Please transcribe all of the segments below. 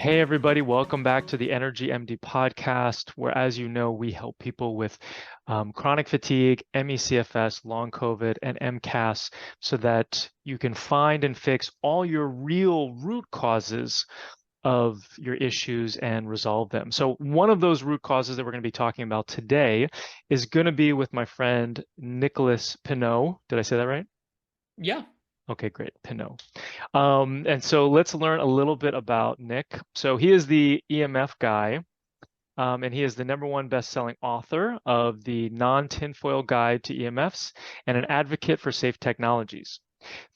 Hey, everybody, welcome back to the Energy MD podcast, where, as you know, we help people with chronic fatigue, ME/CFS, long COVID, and MCAS so that you can find and fix all your real root causes of your issues and resolve them. So, one of those root causes that we're going to be talking about today is going to be with my friend Nicolas Pineault. Did I say that right? Yeah. Okay, great. Pineault. And so let's learn a little bit about Nick. So he is the EMF guy, and he is the #1 best-selling author of the Non-Tinfoil Guide to EMFs and an advocate for safe technologies.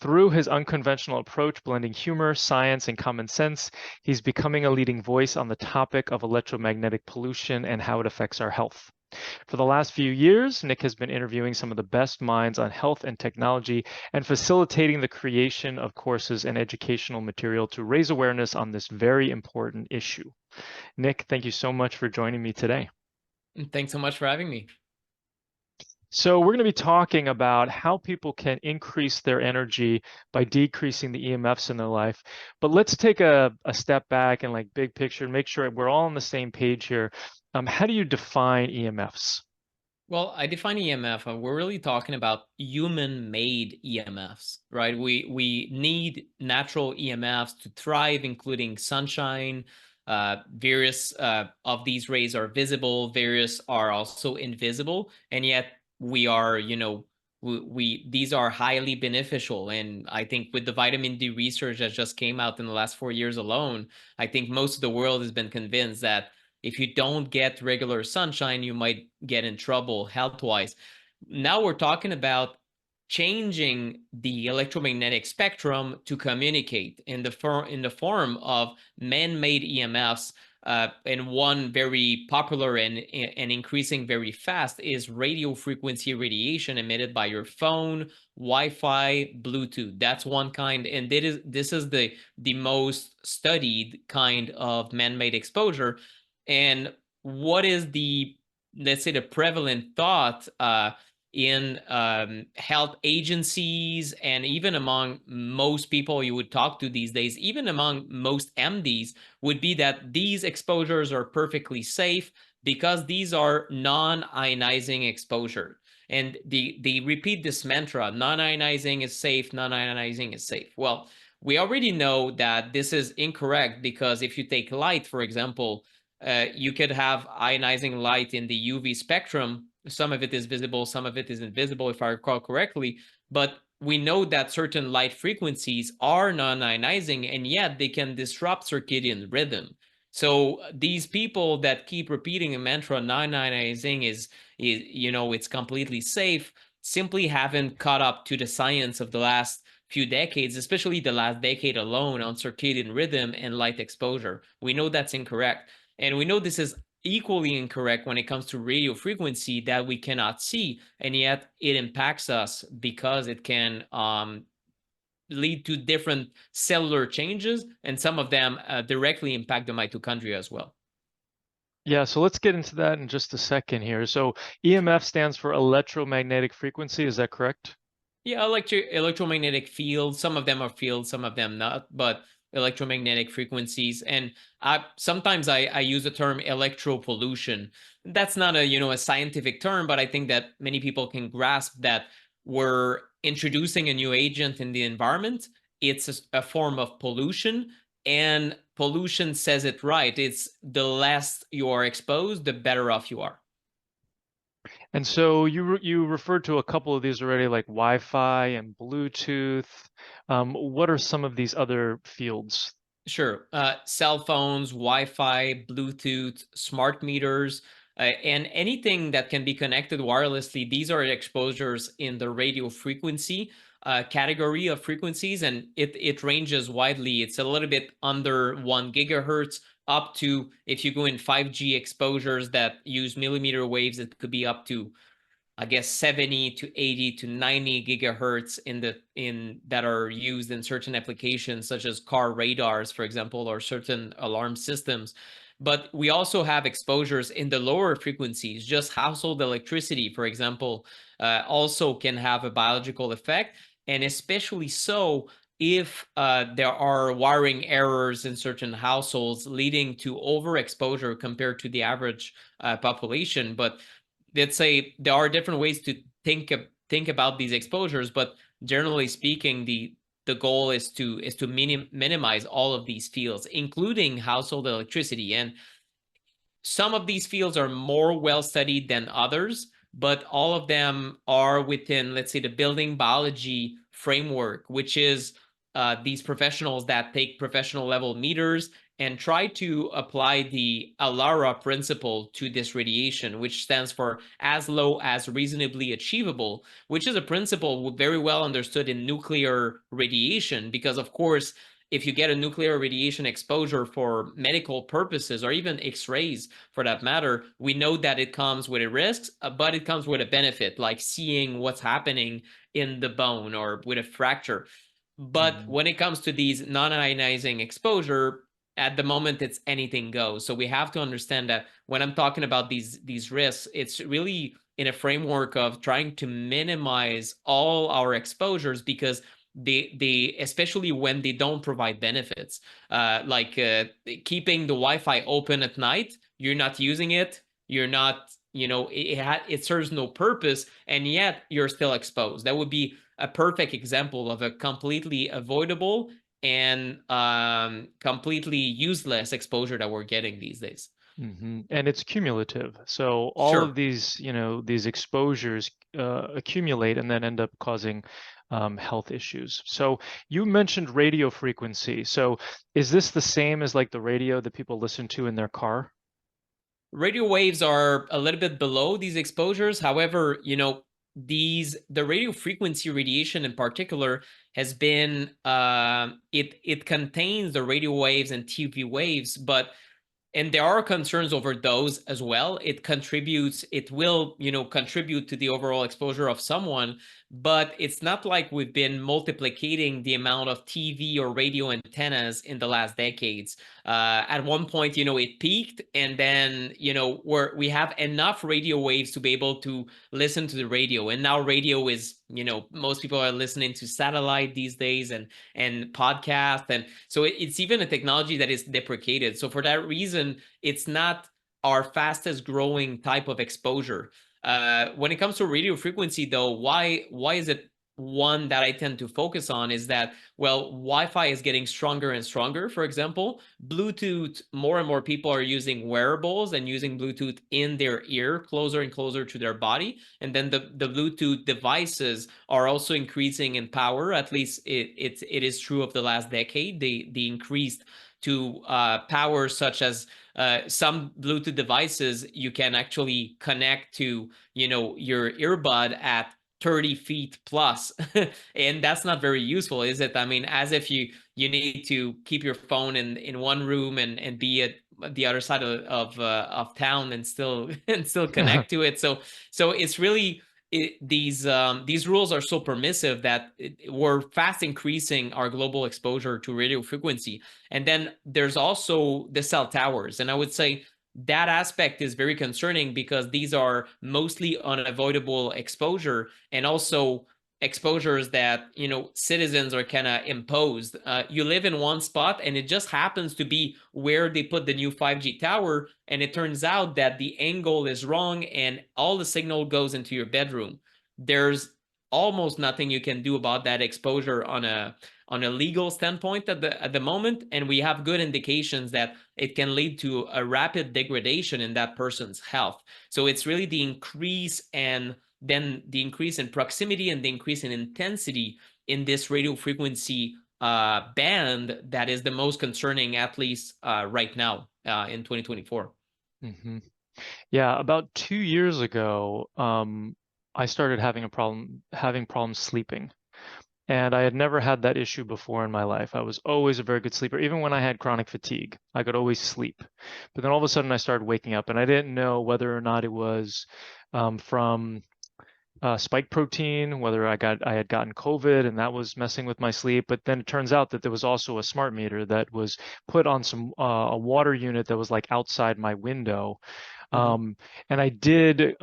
Through his unconventional approach, blending humor, science, and common sense, he's becoming a leading voice on the topic of electromagnetic pollution and how it affects our health. For the last few years, Nick has been interviewing some of the best minds on health and technology and facilitating the creation of courses and educational material to raise awareness on this very important issue. Nick, thank you so much for joining me today. And thanks so much for having me. So we're going to be talking about how people can increase their energy by decreasing the EMFs in their life. But let's take a step back and like big picture, make sure we're all on the same page here. How do you define EMFs? Well, I define EMF, and we're really talking about human-made EMFs, right? We need natural EMFs to thrive, including sunshine. Various of these rays are visible, various are also invisible, and yet we are, we these are highly beneficial. And I think with the vitamin D research that just came out in the last 4 years alone, I think most of the world has been convinced that if you don't get regular sunshine, you might get in trouble health-wise. Now we're talking about changing the electromagnetic spectrum to communicate in the form of man-made EMFs. And one very popular and increasing very fast is radio frequency radiation emitted by your phone, Wi-Fi, Bluetooth. That's one kind, and this is the most studied kind of man-made exposure. And what is the, let's say, the prevalent thought in health agencies and even among most people you would talk to these days, even among most MDs, would be that these exposures are perfectly safe because these are non-ionizing exposure. And they repeat this mantra: non-ionizing is safe, non-ionizing is safe. Well, we already know that this is incorrect, because if you take light, for example, you could have ionizing light in the UV spectrum. Some of it is visible, some of it is invisible, if I recall correctly. But we know that certain light frequencies are non-ionizing, and yet they can disrupt circadian rhythm. So these people that keep repeating a mantra, non-ionizing is it's completely safe, simply haven't caught up to the science of the last few decades, especially the last decade alone, on circadian rhythm and light exposure. We know that's incorrect. And we know this is equally incorrect when it comes to radio frequency that we cannot see, and yet it impacts us because it can lead to different cellular changes, and some of them directly impact the mitochondria as well. Yeah, so let's get into that in just a second here. So EMF stands for electromagnetic frequency, is that correct? Yeah, electromagnetic fields. Some of them are fields, some of them not, but electromagnetic frequencies. And sometimes I use the term electropollution. That's not a scientific term, but I think that many people can grasp that we're introducing a new agent in the environment. It's a form of pollution, and pollution says it right. It's the less you are exposed, the better off you are. And so you referred to a couple of these already, like Wi-Fi and Bluetooth. What are some of these other fields? Sure. Cell phones, Wi-Fi, Bluetooth, smart meters, and anything that can be connected wirelessly. These are exposures in the radio frequency category of frequencies, and it ranges widely. It's a little bit under 1 gigahertz up to, if you go in 5G exposures that use millimeter waves, it could be up to, I guess, 70 to 80 to 90 gigahertz in that are used in certain applications, such as car radars, for example, or certain alarm systems. But we also have exposures in the lower frequencies. Just household electricity, for example, also can have a biological effect, and especially so if there are wiring errors in certain households leading to overexposure compared to the average population. But let's say there are different ways to think about these exposures, but generally speaking, the goal is to minimize all of these fields, including household electricity. And some of these fields are more well studied than others, but all of them are within, let's say, the building biology framework, which is these professionals that take professional level meters and try to apply the ALARA principle to this radiation, which stands for as low as reasonably achievable, which is a principle very well understood in nuclear radiation, because of course, if you get a nuclear radiation exposure for medical purposes, or even X-rays for that matter, we know that it comes with a risk, but it comes with a benefit, like seeing what's happening in the bone or with a fracture. But when it comes to these non-ionizing exposure, at the moment, it's anything goes. So we have to understand that when I'm talking about these risks, it's really in a framework of trying to minimize all our exposures, because they especially when they don't provide benefits, like keeping the Wi-Fi open at night, you're not using it, you're not, it serves no purpose, and yet you're still exposed. That would be a perfect example of a completely avoidable and completely useless exposure that we're getting these days. And it's cumulative. So all of Sure. these, these exposures accumulate and then end up causing health issues. So you mentioned radio frequency. So is this the same as like the radio that people listen to in their car? Radio waves are a little bit below these exposures. However, the radio frequency radiation in particular has been it contains the radio waves and TV waves, and there are concerns over those as well. It will, contribute to the overall exposure of someone, but it's not like we've been multiplicating the amount of TV or radio antennas in the last decades. At one point, it peaked, and then, we have enough radio waves to be able to listen to the radio. And now radio is, most people are listening to satellite these days, and podcast. And so it's even a technology that is deprecated. So for that reason, it's not our fastest growing type of exposure. When it comes to radio frequency, though, why is it one that I tend to focus on? Is that, well, Wi-Fi is getting stronger and stronger. For example, Bluetooth, more and more people are using wearables and using Bluetooth in their ear, closer and closer to their body. And then the Bluetooth devices are also increasing in power. At least it is true of the last decade. They increased to power such as some Bluetooth devices you can actually connect to, your earbud at 30 feet plus. And that's not very useful, is it? I mean, as if you need to keep your phone in one room and be at the other side of town and still connect to it. So it's really these rules are so permissive that we're fast increasing our global exposure to radio frequency. And then there's also the cell towers, and I would say that aspect is very concerning, because these are mostly unavoidable exposure, and also exposures that citizens are kind of imposed. You live in one spot, and it just happens to be where they put the new 5G tower, and it turns out that the angle is wrong, and all the signal goes into your bedroom. There's almost nothing you can do about that exposure on a legal standpoint at the moment, and we have good indications that it can lead to a rapid degradation in that person's health. So it's really the increase, and then the increase in proximity and the increase in intensity in this radio frequency band that is the most concerning, at least right now in 2024. Yeah, about 2 years ago, I started having problems sleeping. And I had never had that issue before in my life. I was always a very good sleeper. Even when I had chronic fatigue, I could always sleep. But then all of a sudden I started waking up, and I didn't know whether or not it was from spike protein, whether I had gotten COVID and that was messing with my sleep. But then it turns out that there was also a smart meter that was put on a water unit that was like outside my window. Mhm. And I did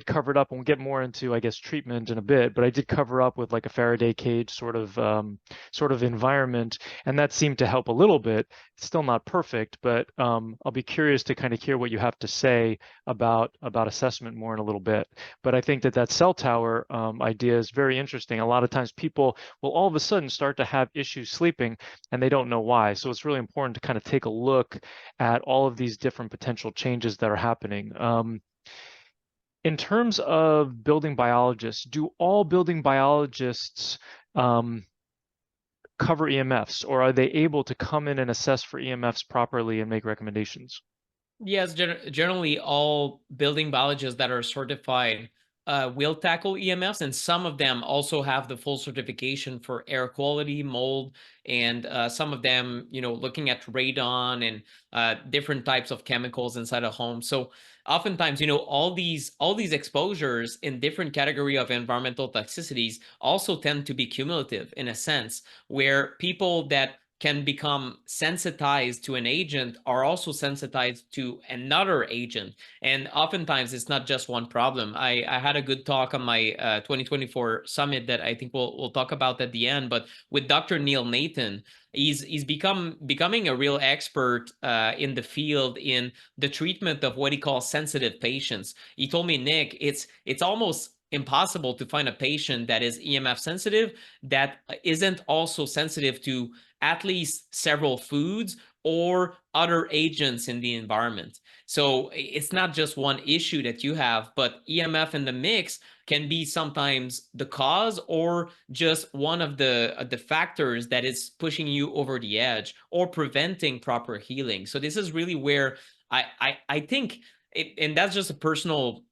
cover it up, and we'll get more into, I guess, treatment in a bit, but I did cover up with like a Faraday cage sort of environment, and that seemed to help a little bit. It's still not perfect, but I'll be curious to kind of hear what you have to say about assessment more in a little bit. But I think that that cell tower idea is very interesting. A lot of times people will all of a sudden start to have issues sleeping, and they don't know why. So it's really important to kind of take a look at all of these different potential changes that are happening. In terms of building biologists, do all building biologists um, cover EMFs, or are they able to come in and assess for EMFs properly and make recommendations? Yes, generally all building biologists that are certified will tackle EMFs, and some of them also have the full certification for air quality, mold, and some of them, looking at radon and different types of chemicals inside a home. So oftentimes, all these exposures in different category of environmental toxicities also tend to be cumulative in a sense, where people that can become sensitized to an agent are also sensitized to another agent. And oftentimes it's not just one problem. I had a good talk on my 2024 summit that I think we'll talk about at the end, but with Dr. Neil Nathan. He's becoming a real expert in the field in the treatment of what he calls sensitive patients. He told me, Nick, it's almost impossible to find a patient that is EMF sensitive that isn't also sensitive to at least several foods or other agents in the environment. So it's not just one issue that you have, but EMF in the mix can be sometimes the cause or just one of the factors that is pushing you over the edge or preventing proper healing. So this is really where I think and that's just a personal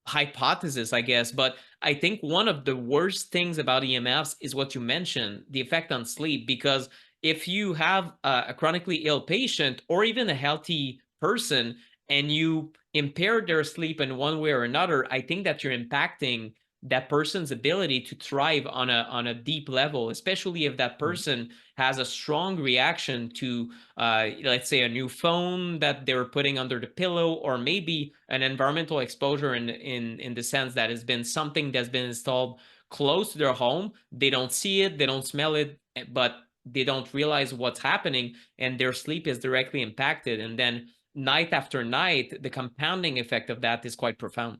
hypothesis, I guess, but I think one of the worst things about EMFs is what you mentioned, the effect on sleep. Because if you have a chronically ill patient or even a healthy person and you impair their sleep in one way or another, I think that you're impacting that person's ability to thrive on a deep level, especially if that Mm. person has a strong reaction to let's say a new phone that they're putting under the pillow, or maybe an environmental exposure in the sense that has been something that's been installed close to their home. They don't see it, they don't smell it, but they don't realize what's happening, and their sleep is directly impacted. And then night after night, the compounding effect of that is quite profound.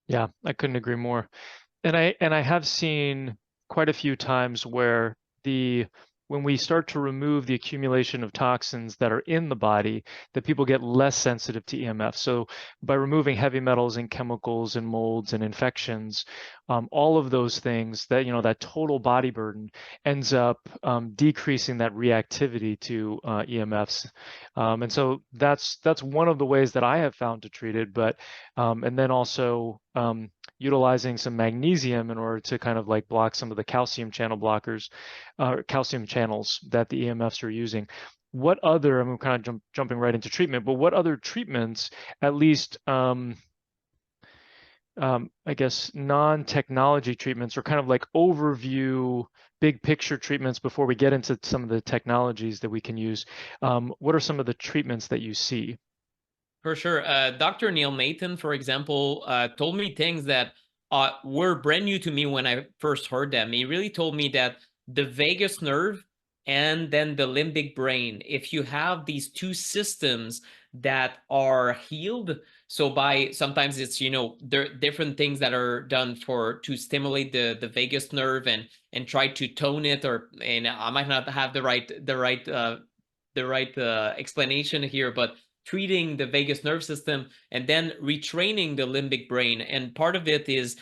Yeah, I couldn't agree more. And I have seen quite a few times where the when we start to remove the accumulation of toxins that are in the body, that people get less sensitive to EMF. So by removing heavy metals and chemicals and molds and infections, all of those things that that total body burden ends up decreasing that reactivity to EMFs. And so that's one of the ways that I have found to treat it. But and then also utilizing some magnesium in order to kind of like block some of the calcium channel blockers, calcium channels that the EMFs are using. What other, I'm kind of jumping right into treatment, but what other treatments, at least, I guess, non-technology treatments or kind of like overview, big picture treatments before we get into some of the technologies that we can use? What are some of the treatments that you see? For sure. Dr. Neil Nathan, for example, told me things that were brand new to me when I first heard them. He really told me that the vagus nerve and then the limbic brain, if you have these two systems that are healed, so by sometimes it's, there are different things that are done to stimulate the vagus nerve and try to tone it, and I might not have the right explanation here, but treating the vagus nerve system and then retraining the limbic brain. And part of it is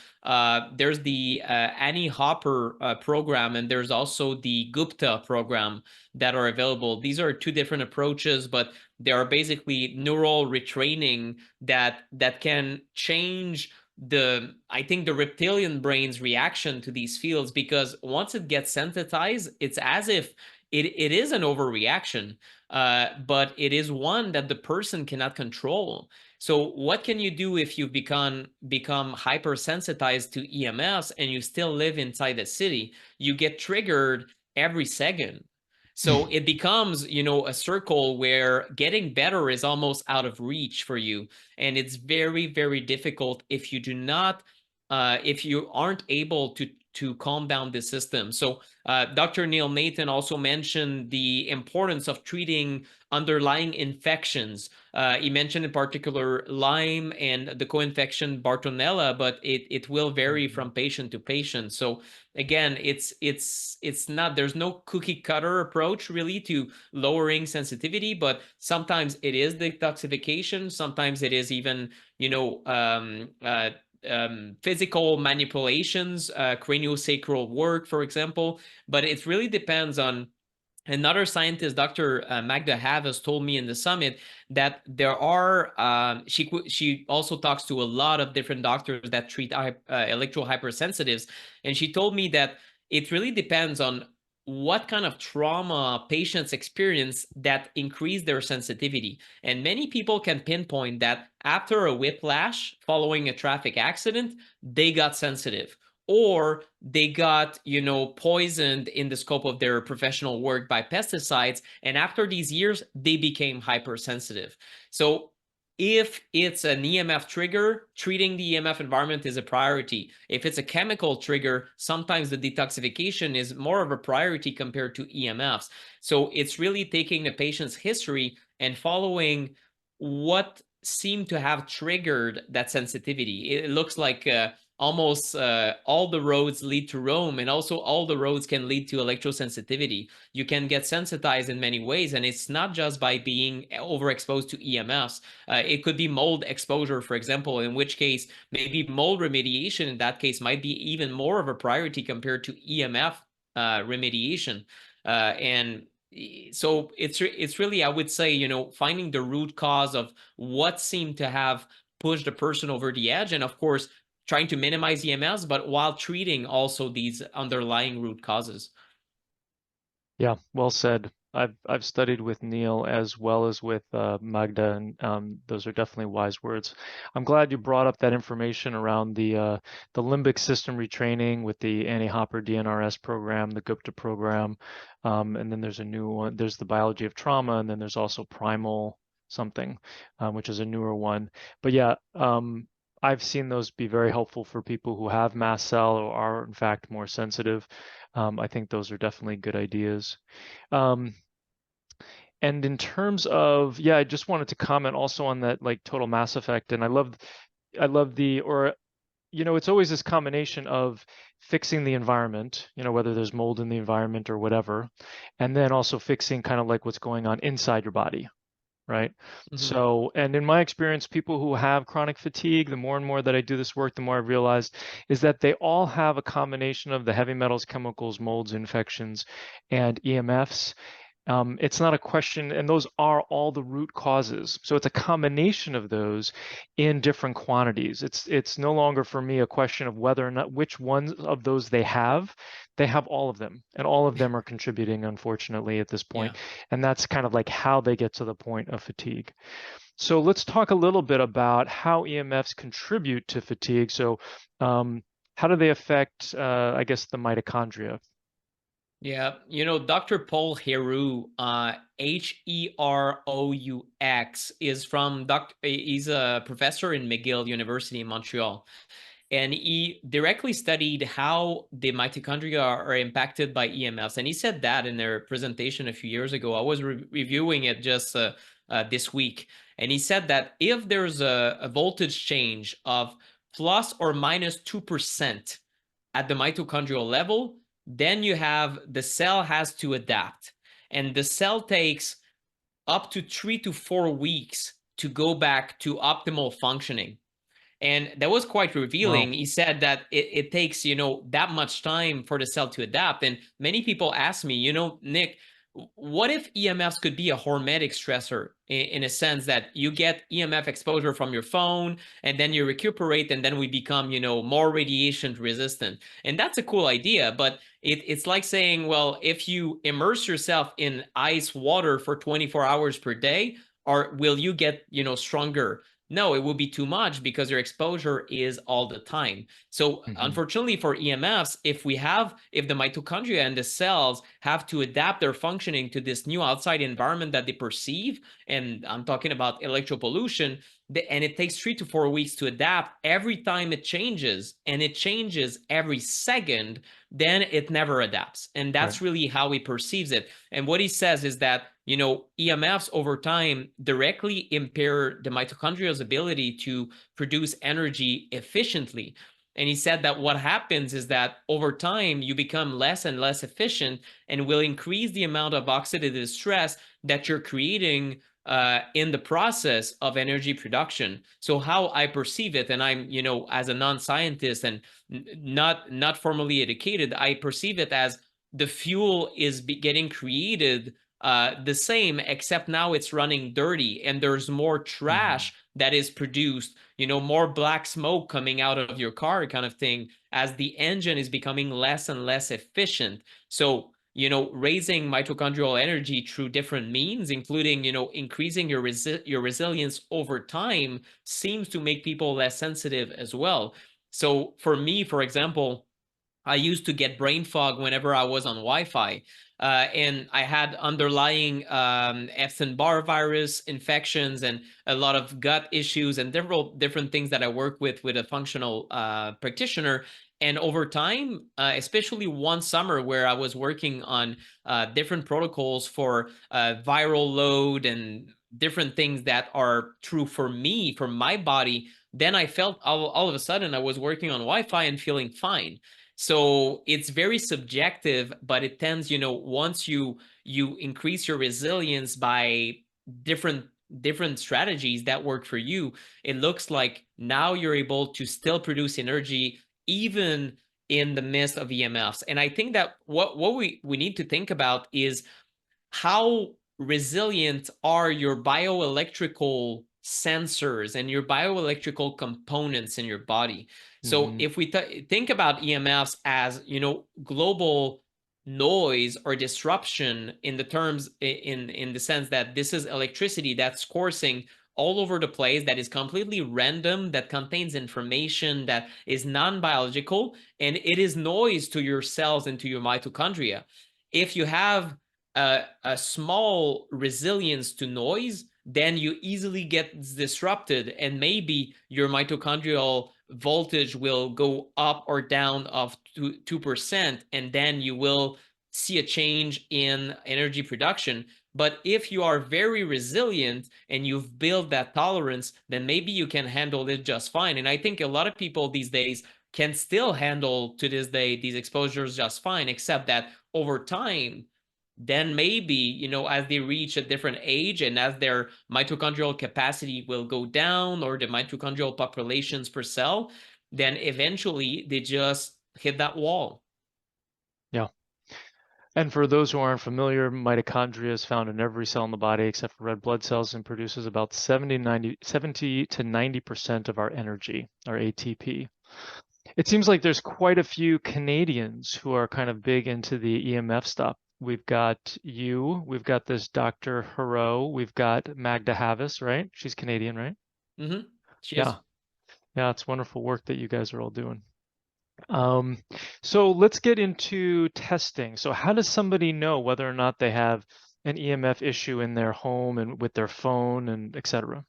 there's the Annie Hopper program, and there's also the Gupta program that are available. These are two different approaches, but they are basically neural retraining that can change I think the reptilian brain's reaction to these fields, because once it gets sensitized, it's as if it is an overreaction, but it is one that the person cannot control. So what can you do if you become hypersensitized to EMFs and you still live inside the city? You get triggered every second. So it becomes, a circle where getting better is almost out of reach for you. And it's very, very difficult if you do not, if you aren't able to calm down the system. So Dr. Neil Nathan also mentioned the importance of treating underlying infections. He mentioned in particular Lyme and the co-infection Bartonella, but it will vary from patient to patient. So again, it's not, there's no cookie cutter approach really to lowering sensitivity, but sometimes it is detoxification, sometimes it is even physical manipulations, craniosacral work, for example. But it really depends on. Another scientist, Dr. Magda Havas, told me in the summit that there are, she also talks to a lot of different doctors that treat electro hypersensitives. And she told me that it really depends on what kind of trauma patients experience that increase their sensitivity. And many people can pinpoint that after a whiplash following a traffic accident, they got sensitive, or they got, poisoned in the scope of their professional work by pesticides. And after these years, they became hypersensitive. So if it's an EMF trigger, treating the EMF environment is a priority. If it's a chemical trigger, sometimes the detoxification is more of a priority compared to EMFs. So it's really taking the patient's history and following what seemed to have triggered that sensitivity. It looks like almost all the roads lead to Rome, and also all the roads can lead to electrosensitivity. You can get sensitized in many ways, and it's not just by being overexposed to EMFs. It could be mold exposure, for example, in which case maybe mold remediation in that case might be even more of a priority compared to EMF remediation. And so it's really, I would say, finding the root cause of what seemed to have pushed a person over the edge, and of course trying to minimize EMFs, but while treating also these underlying root causes. Yeah, well said. I've studied with Neil as well as with Magda, and those are definitely wise words. I'm glad you brought up that information around the limbic system retraining with the Annie-Hopper DNRS program, the Gupta program, and then there's a new one. There's the biology of trauma, and then there's also primal something, which is a newer one. But yeah, I've seen those be very helpful for people who have mast cell or are in fact more sensitive. I think those are definitely good ideas. Um, and in terms of, yeah, I just wanted to comment also on that like total mass effect. And I love the, or, it's always this combination of fixing the environment, whether there's mold in the environment or whatever, and then also fixing kind of like what's going on inside your body, right? Mm-hmm. So, and in my experience, people who have chronic fatigue, the more and more that I do this work, the more I've realized is that they all have a combination of the heavy metals, chemicals, molds, infections, and EMFs. It's not a question, and those are all the root causes. So it's a combination of those in different quantities. It's no longer for me a question of whether or not which ones of those they have. They have all of them, and all of them are contributing, unfortunately, at this point. Yeah. And that's kind of like how they get to the point of fatigue. So let's talk a little bit about how EMFs contribute to fatigue. So how do they affect, I guess, the mitochondria? Yeah, Dr. Paul Heroux, Heroux, is from he's a professor in McGill University in Montreal. And he directly studied how the mitochondria are impacted by EMFs. And he said that in their presentation a few years ago. I was reviewing it just this week. And he said that if there's a voltage change of plus or minus 2% at the mitochondrial level, then you have the cell has to adapt. And the cell takes up to 3 to 4 weeks to go back to optimal functioning. And that was quite Wow. revealing. He said that it takes, that much time for the cell to adapt. And many people ask me, Nick, what if EMFs could be a hormetic stressor in a sense that you get EMF exposure from your phone and then you recuperate and then we become, more radiation resistant. And that's a cool idea, but it's like saying, well, if you immerse yourself in ice water for 24 hours per day, or will you get, stronger? No, it will be too much because your exposure is all the time. So unfortunately for EMFs, if the mitochondria and the cells have to adapt their functioning to this new outside environment that they perceive, and I'm talking about electropollution, and it takes 3 to 4 weeks to adapt every time it changes, and it changes every second, then it never adapts. And that's really how he perceives it. And what he says is that, EMFs over time directly impair the mitochondria's ability to produce energy efficiently. And he said that what happens is that over time, you become less and less efficient and will increase the amount of oxidative stress that you're creating in the process of energy production. So how I perceive it, and I'm, as a non-scientist and not formally educated, I perceive it as the fuel is getting created the same, except now it's running dirty and there's more trash that is produced, more black smoke coming out of your car kind of thing, as the engine is becoming less and less efficient. So, raising mitochondrial energy through different means, including, increasing your resilience over time, seems to make people less sensitive as well. So for me, for example, I used to get brain fog whenever I was on Wi-Fi. And I had underlying Epstein-Barr virus infections and a lot of gut issues and different things that I work with a functional practitioner. And over time, especially one summer where I was working on different protocols for viral load and different things that are true for me, for my body, then I felt all of a sudden I was working on Wi-Fi and feeling fine. So it's very subjective, but it tends, once you increase your resilience by different strategies that work for you, it looks like now you're able to still produce energy even in the midst of EMFs. And I think that what we need to think about is how resilient are your bioelectrical sensors and your bioelectrical components in your body. So if we think about EMFs as, global noise or disruption in the terms, in the sense that this is electricity that's coursing all over the place, that is completely random, that contains information that is non-biological, and it is noise to your cells and to your mitochondria. If you have a small resilience to noise, then you easily get disrupted, and maybe your mitochondrial voltage will go up or down of 2%, and then you will see a change in energy production. But if you are very resilient and you've built that tolerance, then maybe you can handle it just fine. And I think a lot of people these days can still handle, to this day, these exposures just fine, except that over time, then maybe, as they reach a different age and as their mitochondrial capacity will go down, or the mitochondrial populations per cell, then eventually they just hit that wall. Yeah. And for those who aren't familiar, mitochondria is found in every cell in the body except for red blood cells, and produces about 70 to 90% of our energy, our ATP. It seems like there's quite a few Canadians who are kind of big into the EMF stuff. We've got you, we've got this Dr. Haro, we've got Magda Havis, right? She's Canadian, right? She is. Yeah, it's wonderful work that you guys are all doing. So let's get into testing. So how does somebody know whether or not they have an EMF issue in their home and with their phone and etc.?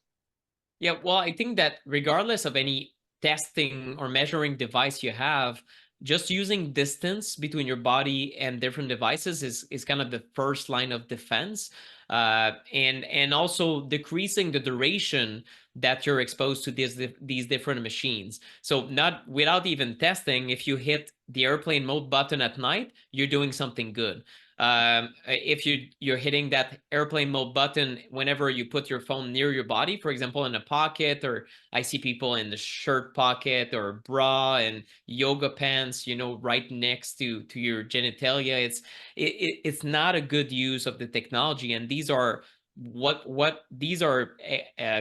Yeah, well, I think that regardless of any testing or measuring device you have, just using distance between your body and different devices is kind of the first line of defense. And also decreasing the duration that you're exposed to these different machines. So not without even testing, if you hit the airplane mode button at night, you're doing something good. If you're hitting that airplane mode button whenever you put your phone near your body, for example, in a pocket, or I see people in the shirt pocket or bra and yoga pants, right next to your genitalia, it's not a good use of the technology. And these are what these are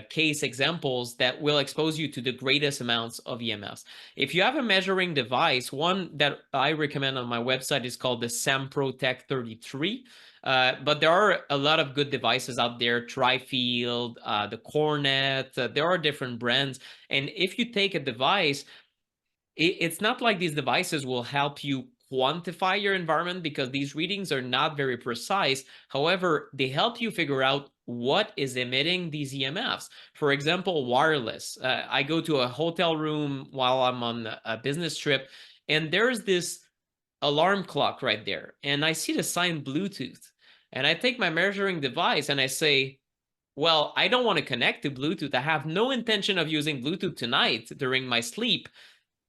case examples that will expose you to the greatest amounts of EMFs. If you have a measuring device, one that I recommend on my website is called the SamPro Tech 33. But there are a lot of good devices out there, Trifield, the Cornet, there are different brands. And if you take a device, it's not like these devices will help you quantify your environment because these readings are not very precise. However, they help you figure out what is emitting these EMFs. For example, wireless. I go to a hotel room while I'm on a business trip, and there's this alarm clock right there. And I see the sign Bluetooth. And I take my measuring device and I say, well, I don't want to connect to Bluetooth. I have no intention of using Bluetooth tonight during my sleep,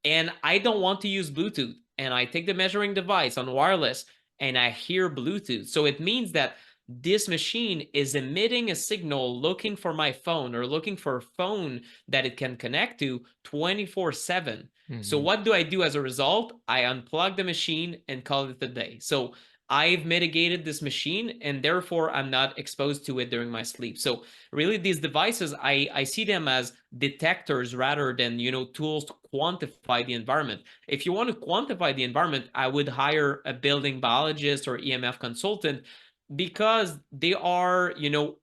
and I don't want to use Bluetooth. And I take the measuring device on wireless and I hear Bluetooth. So it means that this machine is emitting a signal looking for my phone or looking for a phone that it can connect to 24/7. So what do I do as a result? I unplug the machine and call it a day. So I've mitigated this machine and therefore I'm not exposed to it during my sleep. So really these devices, I see them as detectors rather than, tools to quantify the environment. If you want to quantify the environment, I would hire a building biologist or EMF consultant because they are,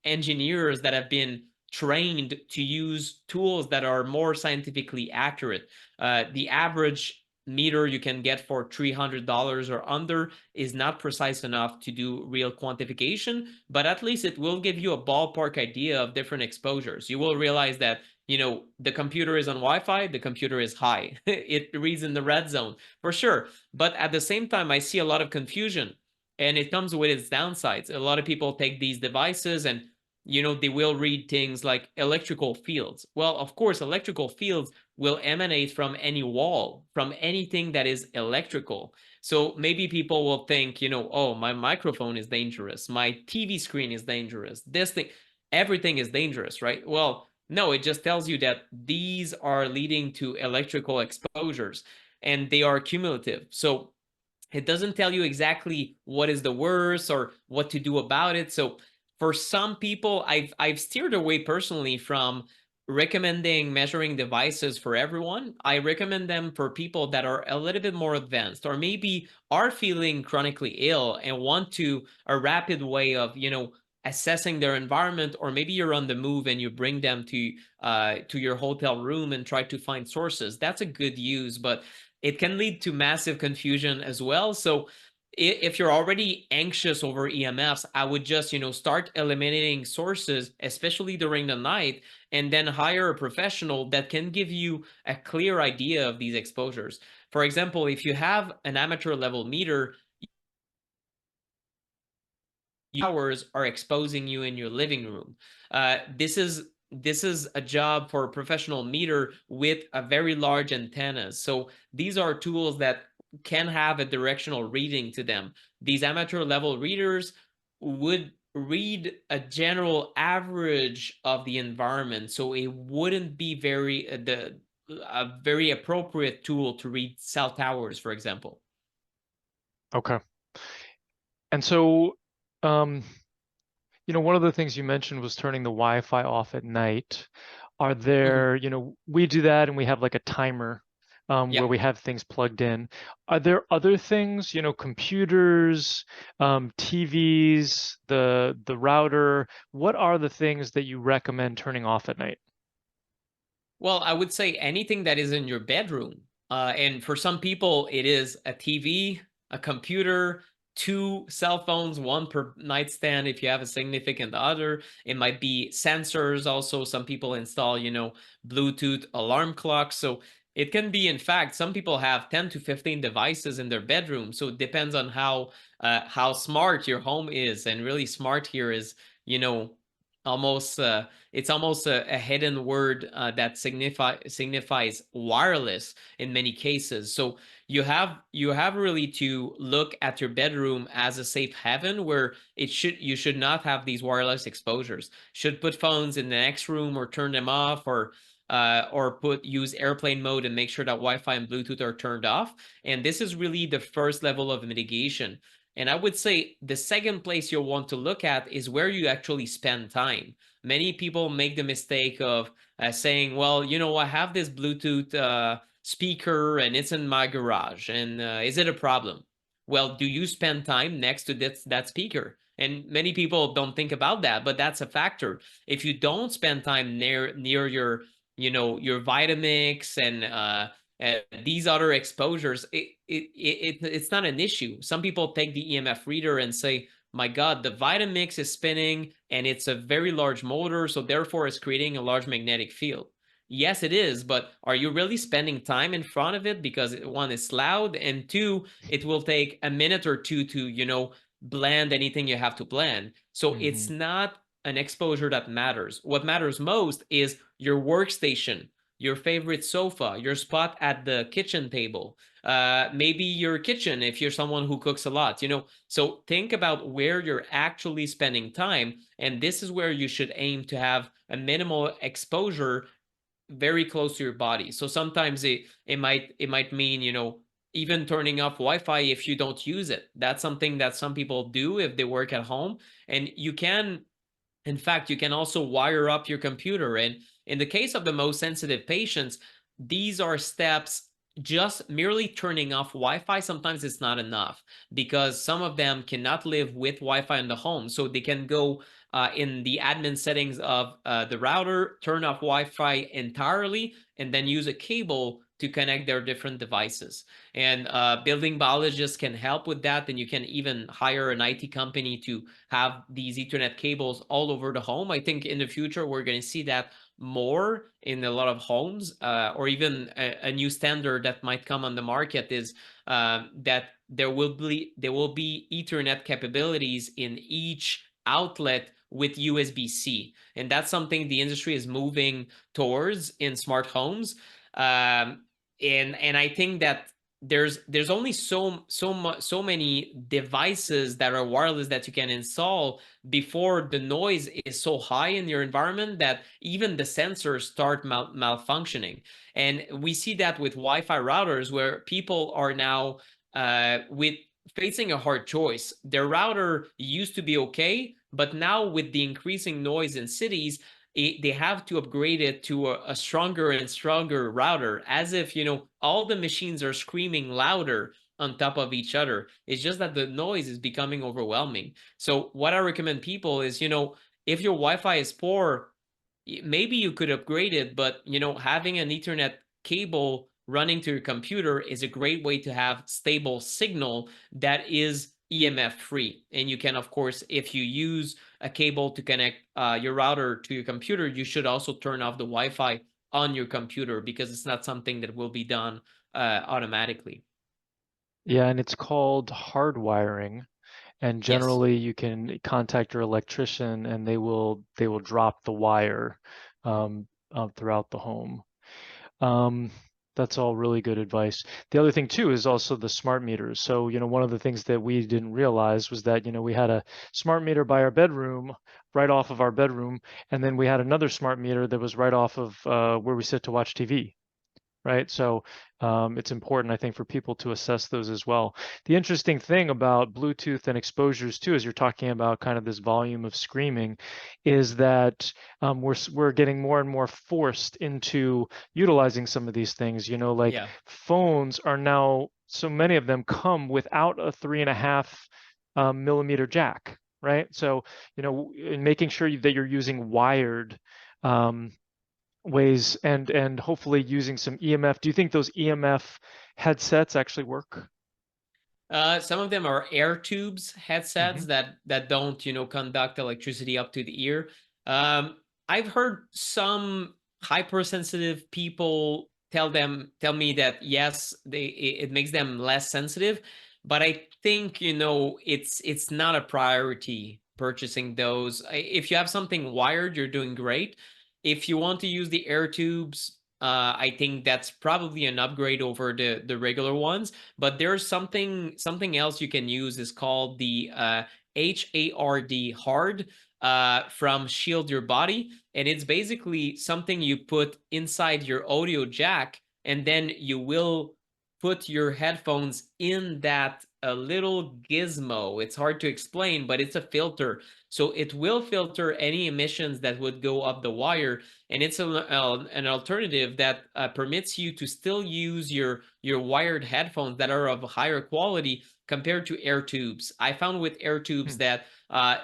engineers that have been trained to use tools that are more scientifically accurate. The average meter you can get for $300 or under is not precise enough to do real quantification, but at least it will give you a ballpark idea of different exposures. You will realize that, the computer is on Wi-Fi, the computer is high. It reads in the red zone for sure. But at the same time, I see a lot of confusion and it comes with its downsides. A lot of people take these devices and they will read things like electrical fields. Well, of course, electrical fields will emanate from any wall, from anything that is electrical. So maybe people will think, oh, my microphone is dangerous, my TV screen is dangerous, this thing, everything is dangerous, right? Well, no, it just tells you that these are leading to electrical exposures and they are cumulative. So it doesn't tell you exactly what is the worst or what to do about it. So for some people, I've steered away personally from recommending measuring devices for everyone. I recommend them for people that are a little bit more advanced or maybe are feeling chronically ill and want to a rapid way of, assessing their environment, or maybe you're on the move and you bring them to your hotel room and try to find sources. That's a good use, but it can lead to massive confusion as well. So if you're already anxious over EMFs, I would just, start eliminating sources, especially during the night, and then hire a professional that can give you a clear idea of these exposures. For example, if you have an amateur level meter, hours are exposing you in your living room. This is a job for a professional meter with a very large antennas. So these are tools that can have a directional reading to them. These amateur level readers would read a general average of the environment, so it wouldn't be a very appropriate tool to read cell towers, for example. Okay. And so, one of the things you mentioned was turning the Wi-Fi off at night. Are there, we do that and we have like a timer where we have things plugged in. Are there other things, computers, TVs, the router? What are the things that you recommend turning off at night? Well, I would say anything that is in your bedroom. And for some people, it is a TV, a computer, two cell phones, one per nightstand if you have a significant other. It might be sensors also. Some people install, Bluetooth alarm clocks. So it can be, in fact, some people have 10 to 15 devices in their bedroom. So it depends on how smart your home is. And really smart here is, almost it's almost a hidden word that signifies wireless in many cases. So you have really to look at your bedroom as a safe haven where you should not have these wireless exposures. Should put phones in the next room or turn them off, or use airplane mode and make sure that Wi-Fi and Bluetooth are turned off. And this is really the first level of mitigation. And I would say the second place you'll want to look at is where you actually spend time. Many people make the mistake of saying, well, I have this Bluetooth speaker and it's in my garage. And is it a problem? Well, do you spend time next to that speaker? And many people don't think about that, but that's a factor. If you don't spend time near your Vitamix and these other exposures, it's not an issue. Some people take the EMF reader and say, my God, the Vitamix is spinning and it's a very large motor, so therefore it's creating a large magnetic field. Yes, it is, but are you really spending time in front of it? Because one, it's loud, and two, it will take a minute or two to, blend anything you have to blend. So it's not an exposure that matters. What matters most is your workstation, your favorite sofa, your spot at the kitchen table, maybe your kitchen if you're someone who cooks a lot. So think about where you're actually spending time, and this is where you should aim to have a minimal exposure very close to your body. So sometimes it might mean, even turning off Wi-Fi if you don't use it. That's something that some people do if they work at home. And in fact, you can also wire up your computer. And in the case of the most sensitive patients, these are steps. Just merely turning off Wi-Fi, sometimes it's not enough, because some of them cannot live with Wi-Fi in the home. So they can go in the admin settings of the router, turn off Wi-Fi entirely, and then use a cable to connect their different devices. And building biologists can help with that. And you can even hire an IT company to have these Ethernet cables all over the home. I think in the future, we're going to see that more in a lot of homes, or even a new standard that might come on the market is that there will be Ethernet capabilities in each outlet with USB-C. And that's something the industry is moving towards in smart homes. And I think that there's only so many devices that are wireless that you can install before the noise is so high in your environment that even the sensors start malfunctioning. And we see that with Wi-Fi routers, where people are now with facing a hard choice. Their router used to be okay, but now with the increasing noise in cities, they have to upgrade it to a stronger and stronger router, as if all the machines are screaming louder on top of each other. It's just that the noise is becoming overwhelming. So what I recommend people is, if your Wi-Fi is poor, maybe you could upgrade it, but having an Ethernet cable running to your computer is a great way to have stable signal that is EMF free. And you can, of course, if you use a cable to connect your router to your computer, you should also turn off the Wi-Fi on your computer, because it's not something that will be done automatically. Yeah, and it's called hardwiring. And Yes. generally, you can contact your electrician, and they will drop the wire throughout the home. Um, that's all really good advice. The other thing too is also the smart meters. So, one of the things that we didn't realize was that, we had a smart meter by our bedroom, right off of our bedroom, and then we had another smart meter that was right off of where we sit to watch TV. Right. So it's important, I think, for people to assess those as well. The interesting thing about Bluetooth and exposures too, as you're talking about kind of this volume of screaming, is that we're getting more and more forced into utilizing some of these things. Like Yeah. phones are now, so many of them come without a 3.5 millimeter jack. Right. So, in making sure that you're using wired um, ways and hopefully using some EMF. Do you think those EMF headsets actually work? Some of them are air tubes Hmm. headsets that don't, conduct electricity up to the ear. Um, I've heard some hypersensitive people tell me that yes, it makes them less sensitive, but I think it's not a priority purchasing those. If you have something wired, you're doing great. If you want to use the air tubes, I think that's probably an upgrade over the regular ones. But there's something else you can use, is called the HARD from Shield Your Body, and it's basically something you put inside your audio jack, and then you will put your headphones in that a little gizmo. It's hard to explain, but it's a filter. So it will filter any emissions that would go up the wire, and it's an alternative that permits you to still use your wired headphones that are of higher quality compared to air tubes. I found with air tubes Hmm. that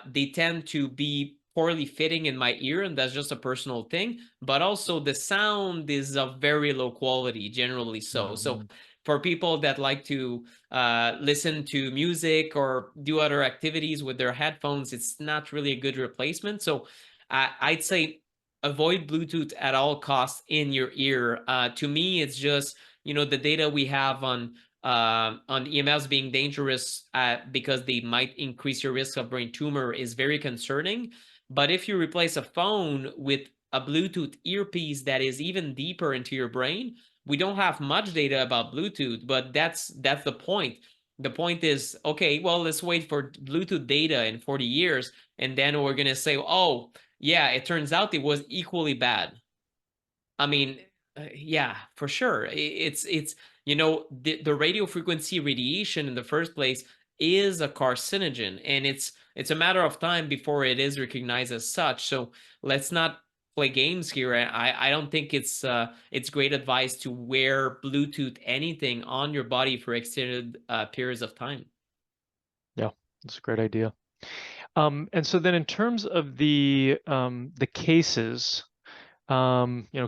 they tend to be poorly fitting in my ear, and that's just a personal thing. But also the sound is of very low quality, generally so. So Mhm. for people that like to listen to music or do other activities with their headphones, it's not really a good replacement. So I'd say avoid Bluetooth at all costs in your ear. To me, it's just, the data we have on EMFs being dangerous because they might increase your risk of brain tumor is very concerning. But if you replace a phone with a Bluetooth earpiece that is even deeper into your brain, we don't have much data about Bluetooth, but that's the point. The point is, okay, well, let's wait for Bluetooth data in 40 years, and then we're gonna say, oh, yeah, it turns out it was equally bad. I mean, yeah, for sure. It's the radio frequency radiation in the first place is a carcinogen, and it's a matter of time before it is recognized as such. So let's not play games here. I don't think it's great advice to wear Bluetooth anything on your body for extended periods of time. Yeah, that's a great idea. And so then in terms of the cases,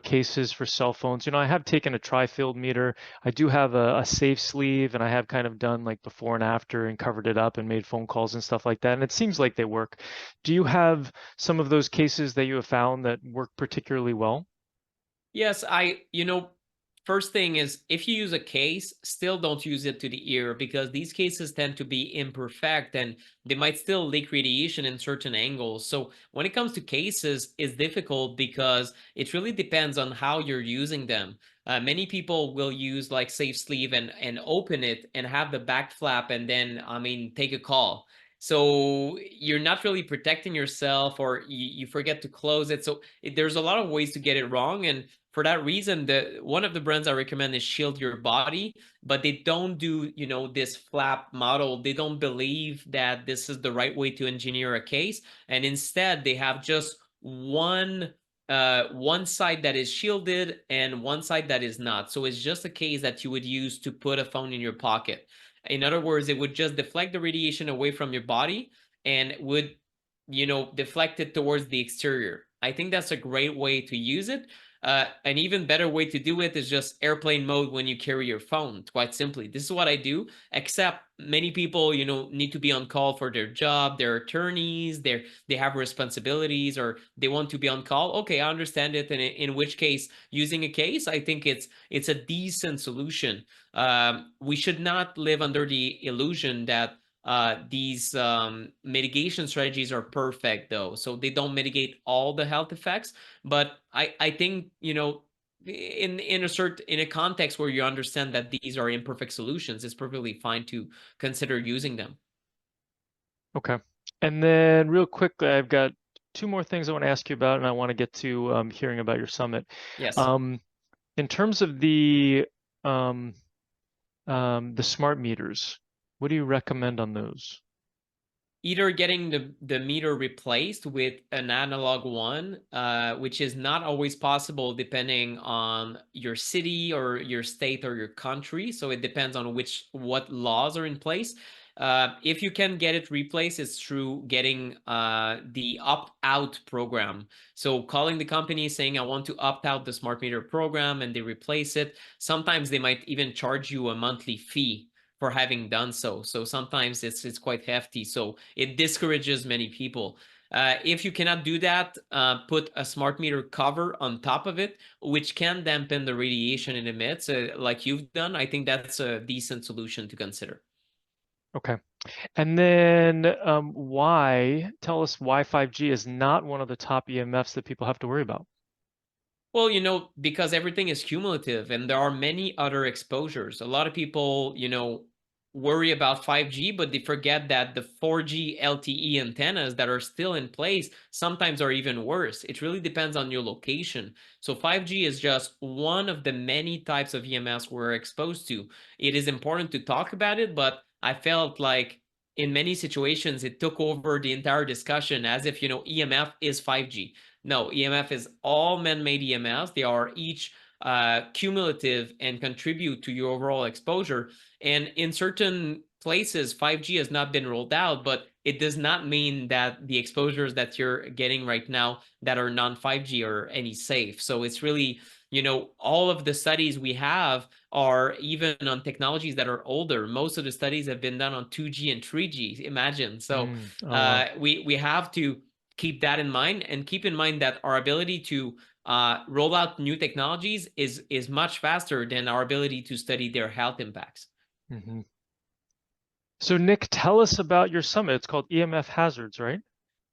cases for cell phones, I have taken a tri-field meter. I do have a safe sleeve, and I have kind of done like before and after and covered it up and made phone calls and stuff like that. And it seems like they work. Do you have some of those cases that you have found that work particularly well? Yes, first thing is if you use a case, still don't use it to the ear because these cases tend to be imperfect and they might still leak radiation in certain angles. So when it comes to cases, it's difficult because it really depends on how you're using them. Many people will use like safe sleeve and open it and have the back flap and then, take a call. So you're not really protecting yourself or you forget to close it. So there's a lot of ways to get it wrong. And for that reason, the one of the brands I recommend is Shield Your Body, but they don't do, this flap model. They don't believe that this is the right way to engineer a case. And instead they have just one side that is shielded and one side that is not. So it's just a case that you would use to put a phone in your pocket. In other words, it would just deflect the radiation away from your body and would, deflect it towards the exterior. I think that's a great way to use it. An even better way to do it is just airplane mode when you carry your phone, quite simply. This is what I do, except many people, need to be on call for their job, they're attorneys, they have responsibilities, or they want to be on call. Okay, I understand it. And in which case, using a case, I think it's a decent solution. We should not live under the illusion that these mitigation strategies are perfect, though. So they don't mitigate all the health effects. But I think, in a context where you understand that these are imperfect solutions, it's perfectly fine to consider using them. Okay. And then real quickly, I've got two more things I want to ask you about, and I want to get to hearing about your summit. Yes. Um, in terms of um, the smart meters, what do you recommend on those? Either getting the meter replaced with an analog one, which is not always possible depending on your city or your state or your country. So it depends on what laws are in place. If you can get it replaced, it's through getting the opt-out program. So calling the company saying, I want to opt out the smart meter program, and they replace it. Sometimes they might even charge you a monthly fee for having done so. So sometimes it's quite hefty. So it discourages many people. If you cannot do that, put a smart meter cover on top of it, which can dampen the radiation it emits, like you've done. I think that's a decent solution to consider. Okay. And then tell us why 5G is not one of the top EMFs that people have to worry about. Well, because everything is cumulative and there are many other exposures. A lot of people, worry about 5G, but they forget that the 4G LTE antennas that are still in place sometimes are even worse. It really depends on your location. So 5G is just one of the many types of EMS we're exposed to. It is important to talk about it, but I felt like in many situations, it took over the entire discussion as if, EMF is 5G. No, EMF is all man-made EMFs. They are each cumulative and contribute to your overall exposure. And in certain places, 5G has not been rolled out, but it does not mean that the exposures that you're getting right now that are non-5G are any safe. So it's really, all of the studies we have are even on technologies that are older. Most of the studies have been done on 2G and 3G, imagine. So Oh, wow. we have to keep that in mind, and keep in mind that our ability to roll out new technologies is much faster than our ability to study their health impacts. Mm-hmm. So Nick, tell us about your summit. It's called EMF Hazards, right?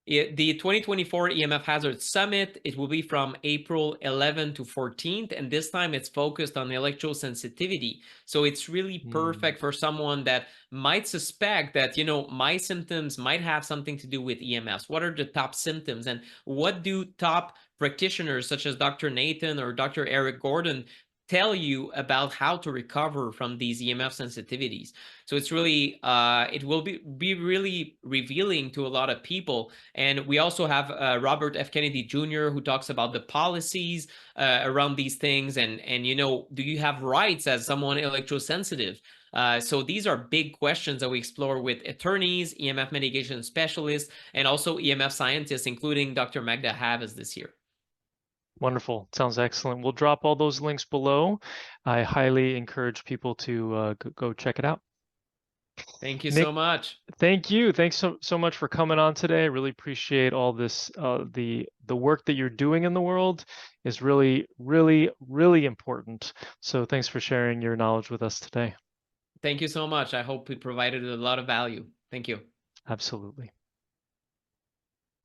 The 2024 EMF Hazard Summit, it will be from April 11 to 14th, and this time it's focused on electrosensitivity. So it's really perfect for someone that might suspect that, my symptoms might have something to do with EMFs. What are the top symptoms, and what do top practitioners such as Dr. Nathan or Dr. Eric Gordon tell you about how to recover from these EMF sensitivities? So it's really, it will be really revealing to a lot of people. And we also have Robert F. Kennedy Jr., who talks about the policies around these things. And do you have rights as someone electrosensitive? So these are big questions that we explore with attorneys, EMF mitigation specialists, and also EMF scientists, including Dr. Magda Havas this year. Wonderful. Sounds excellent. We'll drop all those links below. I highly encourage people to go check it out. Thank you Nick, so much. thank you. Thanks so much for coming on today. I really appreciate all this. The work that you're doing in the world is really, really, really important. So thanks for sharing your knowledge with us today. Thank you so much. I hope we provided a lot of value. Thank you. Absolutely.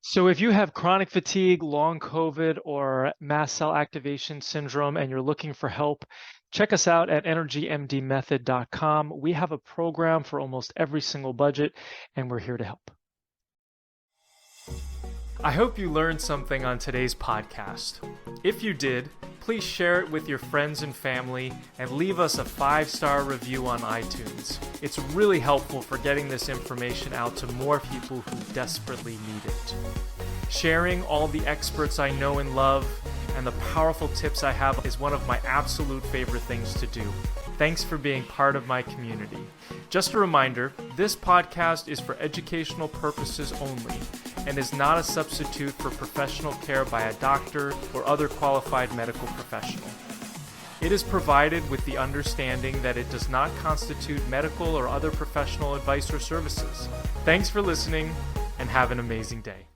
So if you have chronic fatigue, long COVID, or mast cell activation syndrome, and you're looking for help, check us out at energymdmethod.com. We have a program for almost every single budget, and we're here to help. I hope you learned something on today's podcast. If you did, please share it with your friends and family and leave us a 5-star review on iTunes. It's really helpful for getting this information out to more people who desperately need it. Sharing all the experts I know and love and the powerful tips I have is one of my absolute favorite things to do. Thanks for being part of my community. Just a reminder, this podcast is for educational purposes only and is not a substitute for professional care by a doctor or other qualified medical professional. It is provided with the understanding that it does not constitute medical or other professional advice or services. Thanks for listening, and have an amazing day.